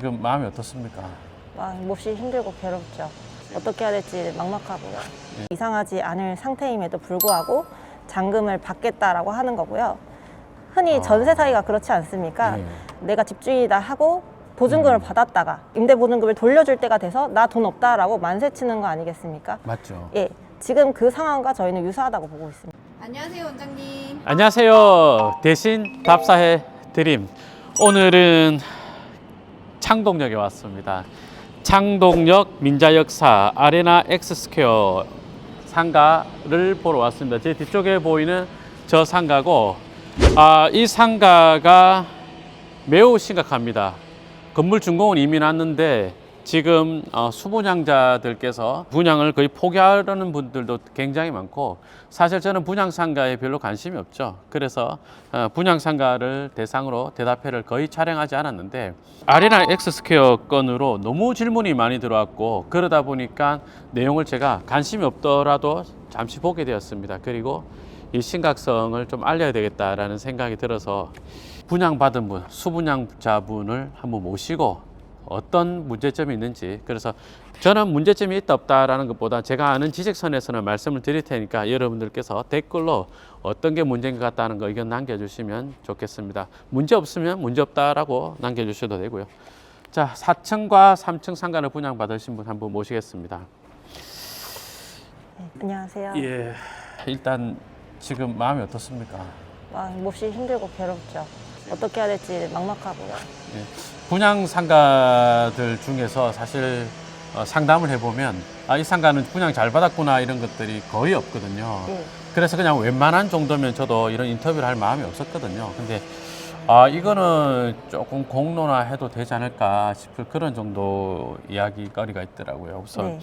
지금 마음이 어떻습니까? 몹시 힘들고 괴롭죠. 어떻게 해야 될지 막막하고요. 이상하지 않을 상태임에도 불구하고 잔금을 받겠다라고 하는 거고요. 흔히 전세 사기가 그렇지 않습니까? 예. 내가 집주인이다 하고 보증금을 받았다가 임대보증금을 돌려줄 때가 돼서 나 돈 없다라고 만세치는 거 아니겠습니까? 맞죠. 예, 지금 그 상황과 저희는 유사하다고 보고 있습니다. 안녕하세요, 원장님. 안녕하세요. 대신 답사해 드림. 오늘은 창동역에 왔습니다. 창동역 민자역사 아레나 엑스스퀘어 상가를 보러 왔습니다. 제 뒤쪽에 보이는 저 상가고, 이 상가가 매우 심각합니다. 건물 준공은 이미 났는데 지금 수분양자들께서 분양을 거의 포기하려는 분들도 굉장히 많고, 사실 저는 분양상가에 별로 관심이 없죠. 그래서 분양상가를 대상으로 대답회를 거의 촬영하지 않았는데, 아레나 엑스스퀘어 건으로 너무 질문이 많이 들어왔고, 그러다 보니까 내용을 제가 관심이 없더라도 잠시 보게 되었습니다. 그리고 이 심각성을 좀 알려야 되겠다라는 생각이 들어서 분양받은 분, 수분양자분을 한번 모시고 어떤 문제점이 있는지, 그래서 저는 문제점이 있다 없다라는 것보다 제가 아는 지적선에서는 말씀을 드릴 테니까 여러분들께서 댓글로 어떤 게 문제인 것 같다는 거 의견 남겨주시면 좋겠습니다. 문제 없으면 문제 없다라고 남겨주셔도 되고요. 자, 4층과 3층 상가를 분양받으신 분 한번 모시겠습니다. 네, 안녕하세요. 예, 일단 지금 마음이 어떻습니까? 몹시 힘들고 괴롭죠. 어떻게 해야 될지 막막하고요. 예, 분양 상가들 중에서 사실 상담을 해보면 이 상가는 분양 잘 받았구나 이런 것들이 거의 없거든요. 네. 그래서 그냥 웬만한 정도면 저도 이런 인터뷰를 할 마음이 없었거든요. 근데 이거는 조금 공론화해도 되지 않을까 싶을 그런 정도 이야기거리가 있더라고요. 우선 네.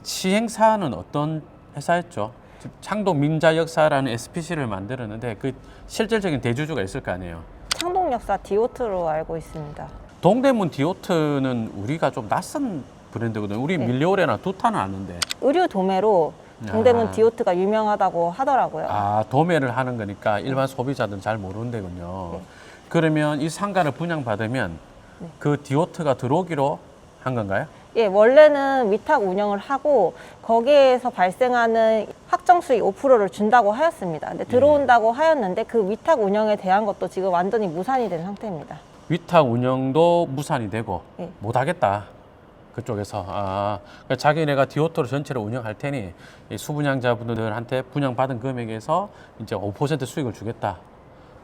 시행사는 어떤 회사였죠? 창동 민자역사라는 SPC를 만들었는데 그 실질적인 대주주가 있을 거 아니에요. 창동역사 디오트로 알고 있습니다. 동대문 디오트는 우리가 좀 낯선 브랜드거든요. 우리 네. 밀리오레나 두타는 아는데. 의류 도매로 동대문 아. 디오트가 유명하다고 하더라고요. 도매를 하는 거니까 일반 소비자들은 잘 모르는 데군요. 네. 그러면 이 상가를 분양받으면 그 디오트가 들어오기로 한 건가요? 예, 원래는 위탁 운영을 하고 거기에서 발생하는 확정 수익 5%를 준다고 하였습니다. 근데 들어온다고 하였는데 그 위탁 운영에 대한 것도 지금 완전히 무산이 된 상태입니다. 위탁 운영도 무산이 되고 네. 못하겠다. 그쪽에서 그러니까 자기네가 디오토를 전체를 운영할 테니 이 수분양자분들한테 분양받은 금액에서 이제 5% 수익을 주겠다.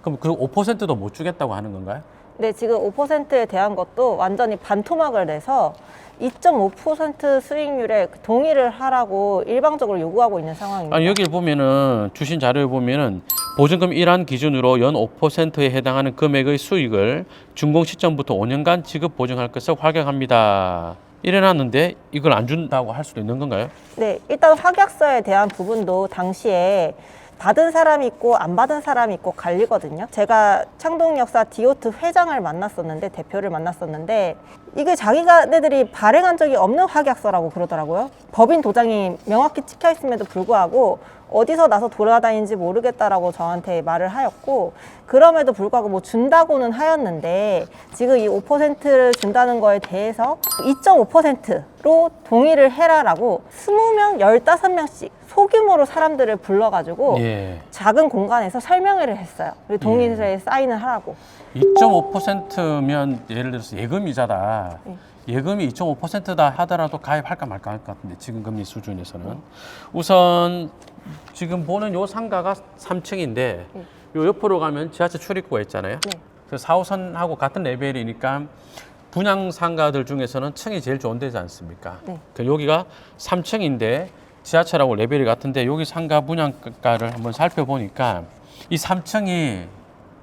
그럼 그 5%도 못 주겠다고 하는 건가요? 네, 지금 5%에 대한 것도 완전히 반토막을 내서 2.5% 수익률에 동의를 하라고 일방적으로 요구하고 있는 상황입니다. 여기 보면은 주신 자료에 보면은 보증금 1한 기준으로 연 5%에 해당하는 금액의 수익을 준공 시점부터 5년간 지급 보증할 것을 확약합니다. 이래놨는데 이걸 안 준다고 할 수도 있는 건가요? 네, 일단 확약서에 대한 부분도 당시에 받은 사람이 있고 안 받은 사람이 있고 갈리거든요. 제가 창동역사 디오트 회장을 만났었는데, 대표를 만났었는데, 이게 자기네들이 발행한 적이 없는 확약서라고 그러더라고요. 법인 도장이 명확히 찍혀 있음에도 불구하고 어디서 나서 돌아다니는지 모르겠다라고 저한테 말을 하였고, 그럼에도 불구하고 뭐 준다고는 하였는데 지금 이 5%를 준다는 거에 대해서 2.5%로 동의를 해라라고 20명, 15명씩 소규모로 사람들을 불러가지고 예. 작은 공간에서 설명회를 했어요. 그리고 동의서에 사인을 하라고. 2.5%면 예를 들어서 예금이자다. 네. 예금이 2.5%다 하더라도 가입할까 말까 할 것 같은데 지금 금리 수준에서는. 우선 지금 보는 요 상가가 3층인데 요 옆으로 가면 지하철 출입구가 있잖아요. 네. 그래서 4호선하고 같은 레벨이니까 분양 상가들 중에서는 층이 제일 좋은 데지 않습니까? 네. 여기가 3층인데 지하철하고 레벨이 같은데 여기 상가 분양가를 한번 살펴보니까 이 3층이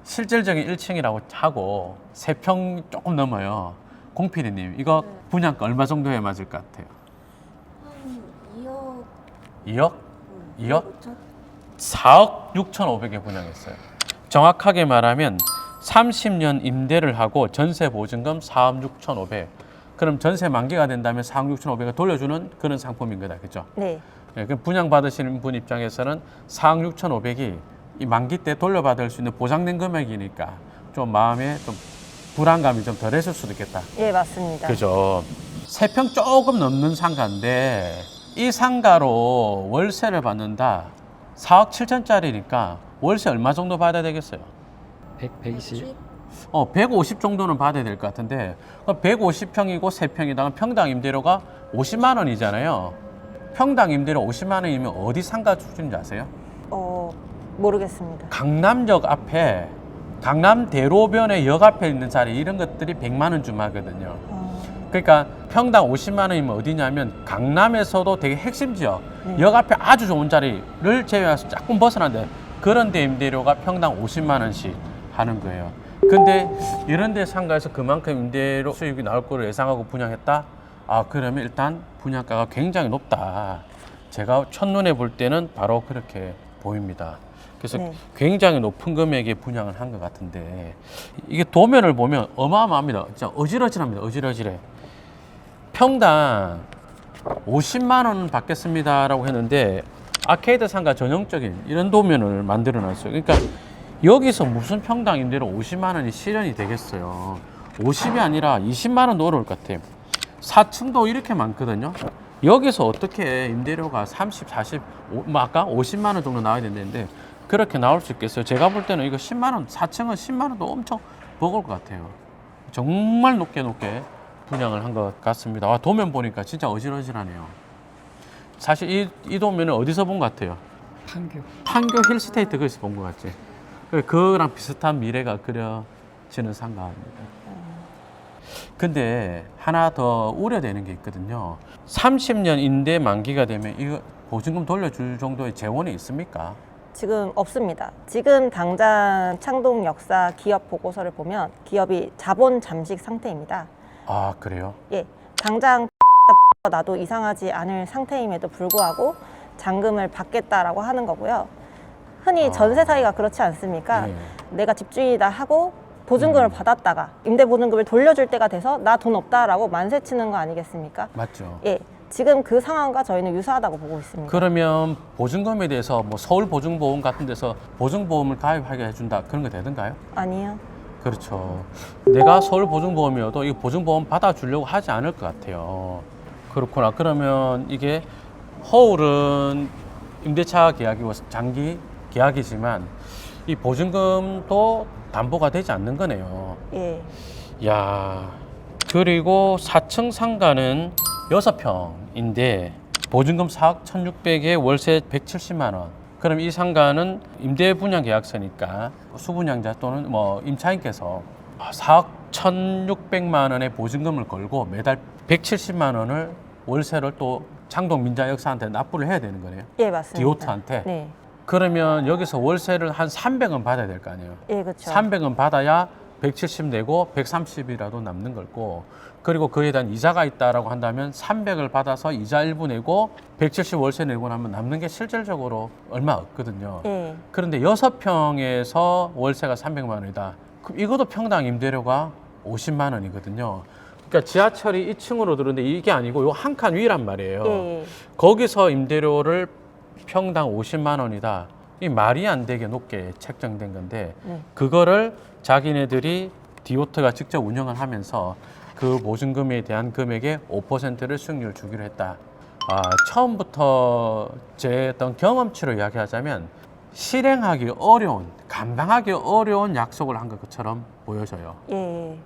실질적인 1층이라고 하고 3평 조금 넘어요. 공필이님, 이거 분양가 얼마 정도에 맞을 것 같아요? 한 2억. 2억? 2억? 5천? 4억 6,500에 분양했어요. 정확하게 말하면 30년 임대를 하고 전세 보증금 4억 6,500. 그럼 전세 만기가 된다면 4억 6,500을 돌려주는 그런 상품인 거다, 그죠? 네. 그럼 분양 받으시는 분 입장에서는 4억 6,500이 이 만기 때 돌려받을 수 있는 보장된 금액이니까 좀 마음에 좀 불안감이 좀 덜했을 수도 있겠다. 예, 맞습니다. 그죠. 3평 조금 넘는 상가인데 이 상가로 월세를 받는다. 4억 7천짜리니까 월세 얼마 정도 받아야 되겠어요? 120? 150 정도는 받아야 될 것 같은데 150평이고 3평이다. 평당 임대료가 50만 원이잖아요. 평당 임대료 50만 원이면 어디 상가 수준인지 아세요? 모르겠습니다. 강남역 앞에 강남대로변의 역 앞에 있는 자리 이런 것들이 100만 원쯤 하거든요. 그러니까 평당 50만 원이면 어디냐면 강남에서도 되게 핵심 지역 역 앞에 아주 좋은 자리를 제외해서 조금 벗어난데 그런 데 임대료가 평당 50만 원씩 하는 거예요. 근데 이런 데 상가에서 그만큼 임대료 수익이 나올 거를 예상하고 분양했다? 그러면 일단 분양가가 굉장히 높다. 제가 첫눈에 볼 때는 바로 그렇게 보입니다. 그래서 네. 굉장히 높은 금액에 분양을 한 것 같은데 이게 도면을 보면 어마어마합니다. 진짜 어지러지합니다. 어지러지래. 평당 50만 원 받겠습니다라고 했는데 아케이드 상가 전형적인 이런 도면을 만들어 놨어요. 그러니까 여기서 무슨 평당 임대료 50만 원이 실현이 되겠어요. 50이 아니라 20만 원도 어려울 것 같아요. 4층도 이렇게 많거든요. 여기서 어떻게 임대료가 30, 40, 아까 50만 원 정도 나와야 된다는데 그렇게 나올 수 있겠어요? 제가 볼 때는 이거 10만 원, 4층은 10만 원도 엄청 버거울 것 같아요. 정말 높게 분양을 한 것 같습니다. 도면 보니까 진짜 어지러지하네요. 사실 이 도면은 어디서 본 것 같아요? 판교 힐스테이트 거기서 본 것 같지? 그거랑 비슷한 미래가 그려지는 상가입니다. 근데 하나 더 우려되는 게 있거든요. 30년 임대 만기가 되면 이거 보증금 돌려줄 정도의 재원이 있습니까? 지금 없습니다. 지금 당장 창동 역사 기업 보고서를 보면 기업이 자본 잠식 상태입니다. 그래요? 예, 당장 나도 이상하지 않을 상태임에도 불구하고 잔금을 받겠다라고 하는 거고요. 흔히 전세 사기가 그렇지 않습니까? 네. 내가 집주인이다 하고 보증금을 받았다가 임대보증금을 돌려줄 때가 돼서 나 돈 없다라고 만세치는 거 아니겠습니까? 맞죠. 예, 지금 그 상황과 저희는 유사하다고 보고 있습니다. 그러면 보증금에 대해서 뭐 서울보증보험 같은 데서 보증보험을 가입하게 해준다 그런 거 되던가요? 아니요. 그렇죠. 내가 서울보증보험이어도 이 보증보험 받아주려고 하지 않을 것 같아요. 그렇구나. 그러면 이게 허울은 임대차 계약이고 장기 계약이지만 이 보증금도 담보가 되지 않는 거네요. 예, 야, 그리고 4층 상가는 6평인데 보증금 4억 1,600에 월세 170만 원. 그럼 이 상가는 임대 분양 계약서니까 수분양자 또는 뭐 임차인께서 4억 1,600만 원의 보증금을 걸고 매달 170만 원을 월세를 또 창동 민자역사한테 납부를 해야 되는 거네요. 예, 맞습니다. 디오트한테. 네, 그러면 여기서 월세를 한 300원 받아야 될 거 아니에요. 예, 그렇죠. 300원 받아야 170 내고 130이라도 남는 거고, 그리고 그에 대한 이자가 있다라고 한다면 300을 받아서 이자 일부 내고 170 월세 내고 나면 남는 게 실질적으로 얼마 없거든요. 예, 그런데 6평에서 월세가 300만 원이다. 그럼 이것도 평당 임대료가 50만 원이거든요. 그러니까 지하철이 2층으로 들어오는데 이게 아니고 요 한 칸 위란 말이에요. 예, 거기서 임대료를 평당 50만 원이다. 이 말이 안 되게 높게 책정된 건데 네. 그거를 자기네들이 디오트가 직접 운영을 하면서 그 보증금에 대한 금액의 5%를 수익률 주기로 했다. 처음부터 제 어떤 경험치로 이야기하자면 실행하기 어려운, 감당하기 어려운 약속을 한 것처럼 보여져요. 예.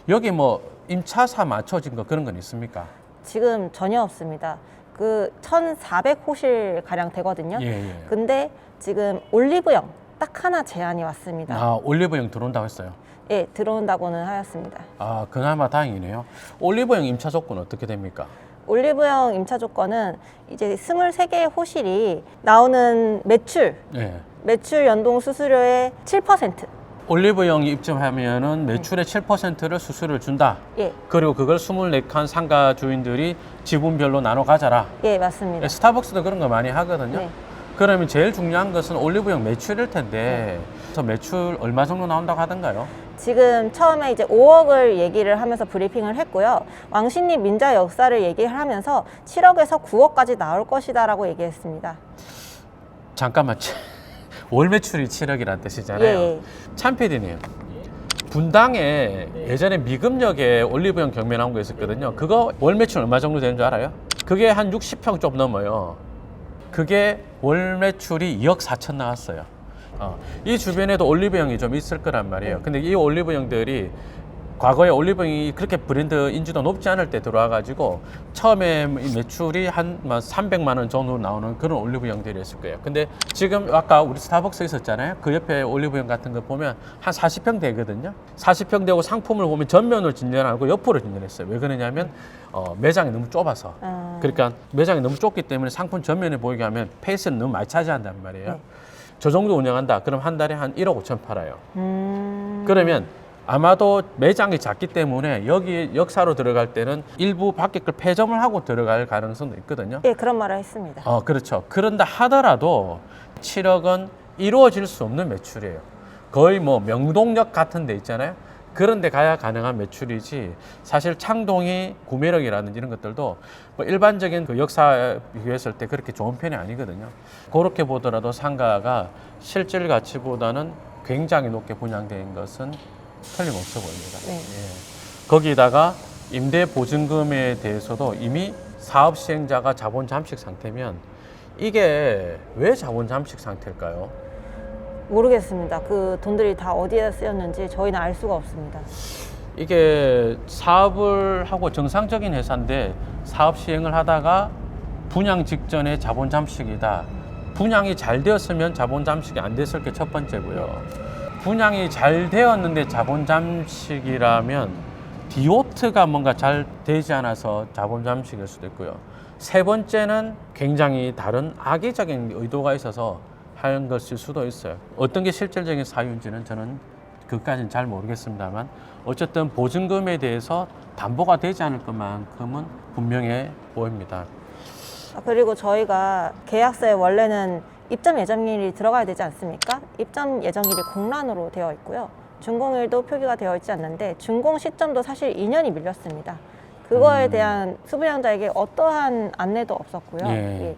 여기 뭐 임차사 맞춰진 거 그런 건 있습니까? 지금 전혀 없습니다. 그 1,400호실 가량 되거든요. 예. 근데 지금 올리브영 딱 하나 제안이 왔습니다. 올리브영 들어온다고 했어요. 예, 들어온다고는 하였습니다. 그나마 다행이네요. 올리브영 임차 조건 어떻게 됩니까? 올리브영 임차 조건은 이제 23개의 호실이 나오는 매출 연동 수수료의 7%. 올리브영이 입점하면은 매출의 7%를 수수료를 준다. 예, 그리고 그걸 24칸 상가 주인들이 지분별로 나눠 가져라. 예, 맞습니다. 스타벅스도 그런 거 많이 하거든요. 네. 그러면 제일 중요한 것은 올리브영 매출일 텐데 저 매출 얼마 정도 나온다고 하던가요? 지금 처음에 이제 5억을 얘기를 하면서 브리핑을 했고요. 왕십리 민자 역사를 얘기를 하면서 7억에서 9억까지 나올 것이다라고 얘기했습니다. 잠깐만. 월 매출이 7억이라는 뜻이잖아요. 예. 참 PD님, 분당에 예전에 미금역에 올리브영 경매 나온 거 있었거든요. 그거 월 매출 얼마 정도 되는 줄 알아요? 그게 한 60평 좀 넘어요. 그게 월 매출이 2억 4천 나왔어요. 이 주변에도 올리브영이 좀 있을 거란 말이에요. 근데 이 올리브영들이 과거에 올리브영이 그렇게 브랜드 인지도 높지 않을 때 들어와가지고 처음에 매출이 한 300만 원 정도 나오는 그런 올리브영들이었을 거예요. 근데 지금 아까 우리 스타벅스 있었잖아요. 그 옆에 올리브영 같은 거 보면 한 40평 되거든요. 40평 되고 상품을 보면 전면을 진열하고 옆으로 진열했어요. 왜 그러냐면 매장이 너무 좁아서. 그러니까 매장이 너무 좁기 때문에 상품 전면에 보이게 하면 페이스는 너무 많이 차지한단 말이에요. 네. 저 정도 운영한다. 그럼 한 달에 한 1억 5천 팔아요. 그러면 아마도 매장이 작기 때문에 여기 역사로 들어갈 때는 일부 밖에 걸 폐점을 하고 들어갈 가능성도 있거든요. 예, 그런 말을 했습니다. 그렇죠. 그런다 하더라도 7억은 이루어질 수 없는 매출이에요. 거의 뭐 명동역 같은 데 있잖아요. 그런 데 가야 가능한 매출이지 사실 창동이 구매력이라든지 이런 것들도 뭐 일반적인 그 역사에 비교했을 때 그렇게 좋은 편이 아니거든요. 그렇게 보더라도 상가가 실질 가치보다는 굉장히 높게 분양된 것은 틀림없어 보입니다. 네. 예. 거기다가 임대 보증금에 대해서도 이미 사업 시행자가 자본 잠식 상태면 이게 왜 자본 잠식 상태일까요? 모르겠습니다. 그 돈들이 다 어디에 쓰였는지 저희는 알 수가 없습니다. 이게 사업을 하고 정상적인 회사인데 사업 시행을 하다가 분양 직전에 자본 잠식이다. 분양이 잘 되었으면 자본 잠식이 안 됐을 게 첫 번째고요. 분양이 잘 되었는데 자본 잠식이라면 디오트가 뭔가 잘 되지 않아서 자본 잠식일 수도 있고요. 세 번째는 굉장히 다른 악의적인 의도가 있어서 하는 것일 수도 있어요. 어떤 게 실질적인 사유인지는 저는 그까지는 잘 모르겠습니다만 어쨌든 보증금에 대해서 담보가 되지 않을 것만큼은 분명해 보입니다. 그리고 저희가 계약서에 원래는 입점 예정일이 들어가야 되지 않습니까? 입점 예정일이 공란으로 되어 있고요. 준공일도 표기가 되어 있지 않는데 준공 시점도 사실 2년이 밀렸습니다. 그거에 대한 수분양자에게 어떠한 안내도 없었고요. 예. 예.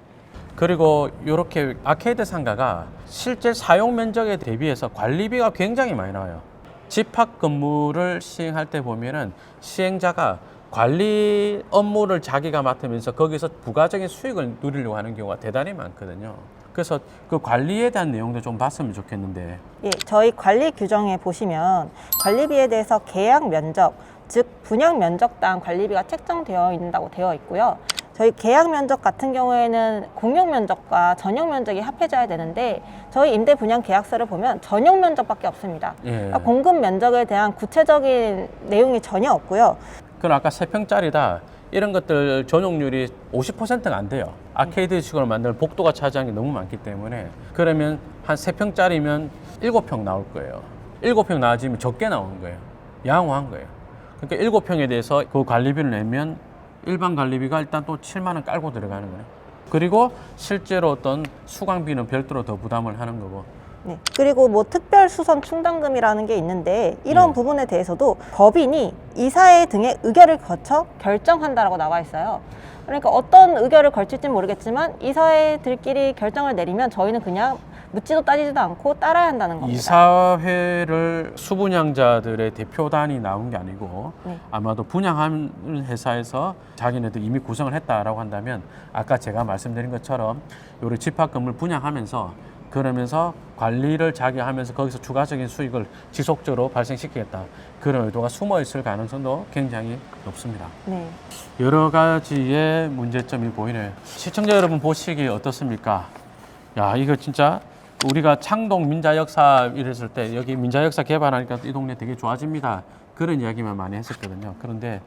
그리고 이렇게 아케이드 상가가 실제 사용 면적에 대비해서 관리비가 굉장히 많이 나와요. 집합 건물을 시행할 때 보면은 시행자가 관리 업무를 자기가 맡으면서 거기서 부가적인 수익을 누리려고 하는 경우가 대단히 많거든요. 그래서 그 관리에 대한 내용도 좀 봤으면 좋겠는데. 예, 저희 관리 규정에 보시면 관리비에 대해서 계약 면적, 즉 분양 면적당 관리비가 책정되어 있다고 되어 있고요. 저희 계약 면적 같은 경우에는 공용 면적과 전용 면적이 합해져야 되는데 저희 임대 분양 계약서를 보면 전용 면적밖에 없습니다. 예. 그러니까 공급 면적에 대한 구체적인 내용이 전혀 없고요. 그럼 아까 3평짜리다 이런 것들 전용률이 50%가 안 돼요. 아케이드식으로 만든 복도가 차지하는 게 너무 많기 때문에 그러면 한 3평짜리면 7평 나올 거예요. 7평 나아지면 적게 나오는 거예요. 양호한 거예요. 그러니까 7평에 대해서 그 관리비를 내면 일반 관리비가 일단 또 7만 원 깔고 들어가는 거예요. 그리고 실제로 어떤 수강비는 별도로 더 부담을 하는 거고. 네. 그리고 뭐 특별수선 충당금이라는 게 있는데 이런 부분에 대해서도 법인이 이사회 등의 의결을 거쳐 결정한다라고 나와 있어요. 그러니까 어떤 의결을 걸칠지 모르겠지만 이사회들끼리 결정을 내리면 저희는 그냥 묻지도 따지지도 않고 따라야 한다는 겁니다. 이사회를 수분양자들의 대표단이 나온 게 아니고 네. 아마도 분양하는 회사에서 자기네들 이미 구성을 했다라고 한다면 아까 제가 말씀드린 것처럼 요리 집합 건물 분양하면서 그러면서 관리를 자기 하면서 거기서 추가적인 수익을 지속적으로 발생시키겠다. 그런 의도가 숨어 있을 가능성도 굉장히 높습니다. 네. 여러 가지의 문제점이 보이네요. 시청자 여러분 보시기 어떻습니까? 야, 이거 진짜 우리가 창동 민자역사 이랬을 때 여기 민자역사 개발하니까 이 동네 되게 좋아집니다. 그런 이야기만 많이 했었거든요. 그런데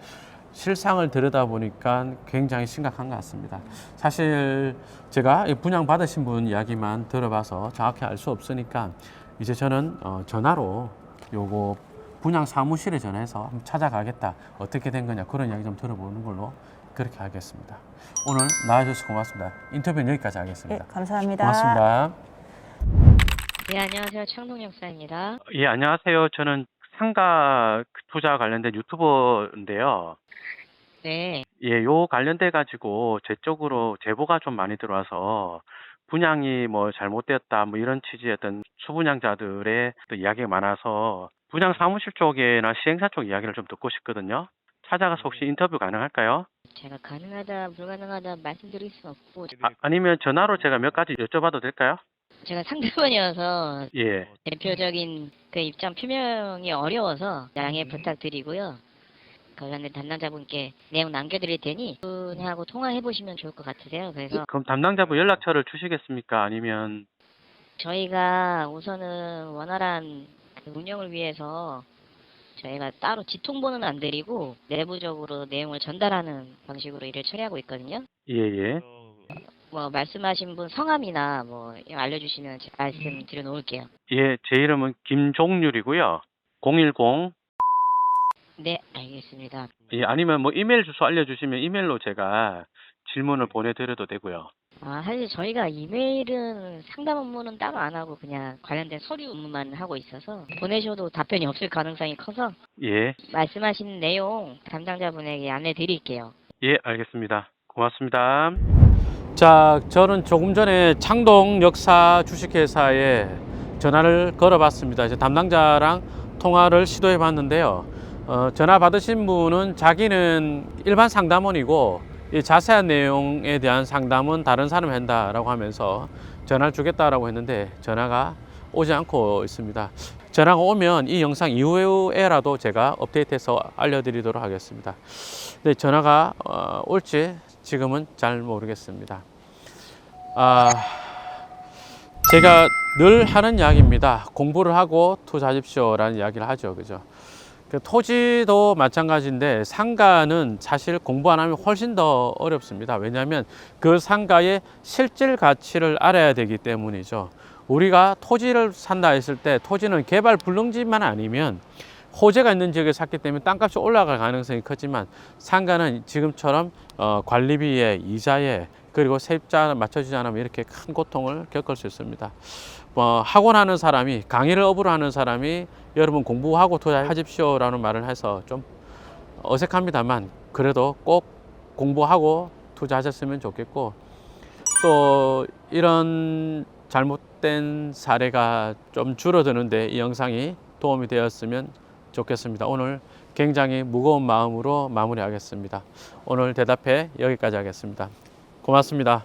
실상을 들여다보니까 굉장히 심각한 것 같습니다. 사실 제가 분양 받으신 분 이야기만 들어봐서 정확히 알 수 없으니까 이제 저는 전화로 요거 분양 사무실에 전화해서 한번 찾아가겠다. 어떻게 된 거냐 그런 이야기 좀 들어보는 걸로 그렇게 하겠습니다. 오늘 나와주셔서 고맙습니다. 인터뷰는 여기까지 네, 하겠습니다. 감사합니다. 고맙습니다. 네, 안녕하세요. 창동역사입니다. 예, 안녕하세요. 저는 상가 투자 관련된 유튜버인데요. 네, 예, 요 관련돼 가지고 제 쪽으로 제보가 좀 많이 들어와서 분양이 뭐 잘못되었다 뭐 이런 취지의 어떤 수분양자들의 또 이야기가 많아서 분양 사무실 쪽이나 시행사 쪽 이야기를 좀 듣고 싶거든요. 찾아가서 혹시 인터뷰 가능할까요? 제가 가능하다, 불가능하다 말씀드릴 수 없고, 아니면 전화로 제가 몇 가지 여쭤봐도 될까요? 제가 상대방이어서 예. 대표적인 그 입장 표명이 어려워서 양해 부탁드리고요. 관련된 담당자분께 내용 남겨드릴 테니 그분하고 통화해 보시면 좋을 것 같으세요. 그래서 그럼 담당자분 연락처를 주시겠습니까? 아니면 저희가 우선은 원활한 그 운영을 위해서 저희가 따로 지통보는 안 드리고 내부적으로 내용을 전달하는 방식으로 일을 처리하고 있거든요. 예예. 뭐 말씀하신 분 성함이나 뭐 알려주시면 제가 말씀드려 놓을게요. 예, 제 이름은 김종률이고요. 010 네, 알겠습니다. 예, 아니면 뭐 이메일 주소 알려주시면 이메일로 제가 질문을 보내드려도 되고요. 사실 저희가 이메일은 상담 업무는 따로 안 하고 그냥 관련된 서류 업무만 하고 있어서 보내셔도 답변이 없을 가능성이 커서 예, 말씀하신 내용 담당자분에게 안내 드릴게요. 예, 알겠습니다. 고맙습니다. 자, 저는 조금 전에 창동 역사 주식회사에 전화를 걸어봤습니다. 이제 담당자랑 통화를 시도해 봤는데요. 전화 받으신 분은 자기는 일반 상담원이고 이 자세한 내용에 대한 상담은 다른 사람이 한다라고 하면서 전화를 주겠다라고 했는데 전화가 오지 않고 있습니다. 전화가 오면 이 영상 이후에라도 제가 업데이트해서 알려드리도록 하겠습니다. 근데 전화가 올지 지금은 잘 모르겠습니다. 제가 늘 하는 이야기입니다. 공부를 하고 투자하십시오라는 이야기를 하죠. 그죠? 토지도 마찬가지인데 상가는 사실 공부 안 하면 훨씬 더 어렵습니다. 왜냐하면 그 상가의 실질 가치를 알아야 되기 때문이죠. 우리가 토지를 산다 했을 때 토지는 개발 불능지만 아니면 호재가 있는 지역에 샀기 때문에 땅값이 올라갈 가능성이 크지만 상가는 지금처럼 관리비에 이자에 그리고 세입자 맞춰주지 않으면 이렇게 큰 고통을 겪을 수 있습니다. 학원 하는 사람이 강의를 업으로 하는 사람이 여러분 공부하고 투자하십시오라는 말을 해서 좀 어색합니다만 그래도 꼭 공부하고 투자하셨으면 좋겠고 또 이런 잘못된 사례가 좀 줄어드는데 이 영상이 도움이 되었으면 좋겠습니다. 오늘 굉장히 무거운 마음으로 마무리하겠습니다. 오늘 대답해 여기까지 하겠습니다. 고맙습니다.